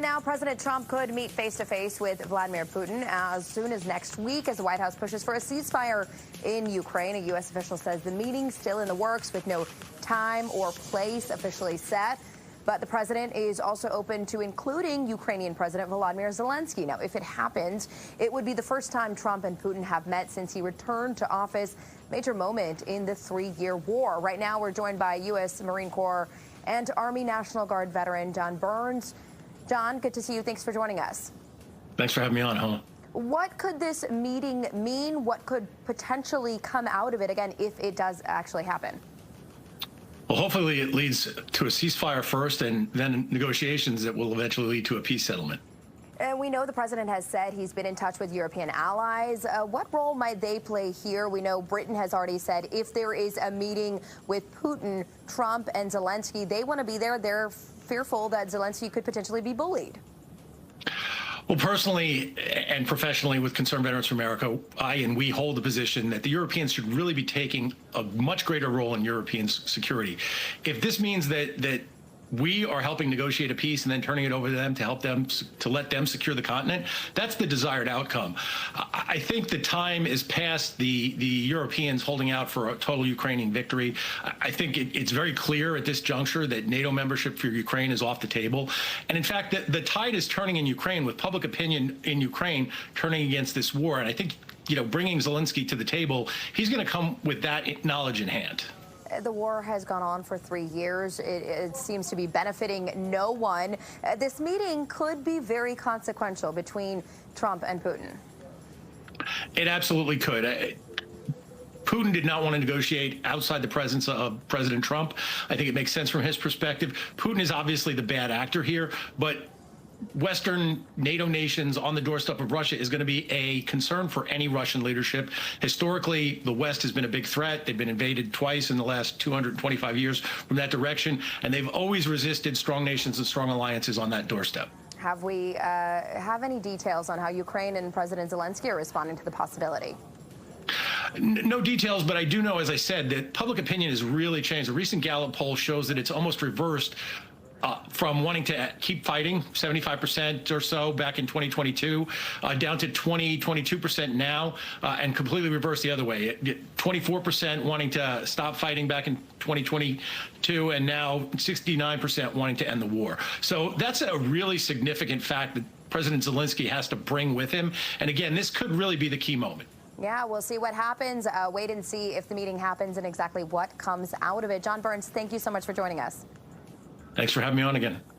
now, President Trump could meet face-to-face with Vladimir Putin as soon as next week as the White House pushes for a ceasefire in Ukraine. A U.S. official says the meeting's still in the works with no time or place officially set. But the president is also open to including Ukrainian President Vladimir Zelensky. Now, if it happens, it would be the first time Trump and Putin have met since he returned to office. Major moment in the three-year war. Right now, we're joined by U.S. Marine Corps and Army National Guard veteran John Byrnes. John, good to see you. Thanks for joining us. Thanks for having me on, Helen. What could this meeting mean? What could potentially come out of it, again, if it does actually happen? Well, hopefully it leads to a ceasefire first and then negotiations that will eventually lead to a peace settlement. And we know the president has said he's been in touch with European allies. What role might they play here? We know Britain has already said if there is a meeting with Putin, Trump, and Zelensky, they want to be there. They're fearful that Zelensky could potentially be bullied. Well, personally and professionally with Concerned Veterans for America, we hold the position that the Europeans should really be taking a much greater role in European security. If this means that we are helping negotiate a peace and then turning it over to them to help them, to let them secure the continent, that's the desired outcome. I think the time is past the Europeans holding out for a total Ukrainian victory. I think it's very clear at this juncture that NATO membership for Ukraine is off the table. And in fact, the tide is turning in Ukraine, with public opinion in Ukraine turning against this war. And I think, bringing Zelensky to the table, he's going to come with that knowledge in hand. The war has gone on for 3 years. It seems to be benefiting no one. This meeting could be very consequential between Trump and Putin. It absolutely could. Putin did not want to negotiate outside the presence of President Trump. I think it makes sense from his perspective. Putin is obviously the bad actor here, but Western NATO nations on the doorstep of Russia is going to be a concern for any Russian leadership. Historically, the West has been a big threat. They've been invaded twice in the last 225 years from that direction, and they've always resisted strong nations and strong alliances on that doorstep. Have we have any details on how Ukraine and President Zelensky are responding to the possibility? No details, but I do know, as I said, that public opinion has really changed. A recent Gallup poll shows that it's almost reversed from wanting to keep fighting, 75% or so back in 2022, down to 22% now, and completely reversed the other way. 24% wanting to stop fighting back in 2022, and now 69% wanting to end the war. So that's a really significant fact that President Zelensky has to bring with him. And again, this could really be the key moment. Yeah, we'll see what happens. Wait and see if the meeting happens and exactly what comes out of it. John Byrnes, thank you so much for joining us. Thanks for having me on again.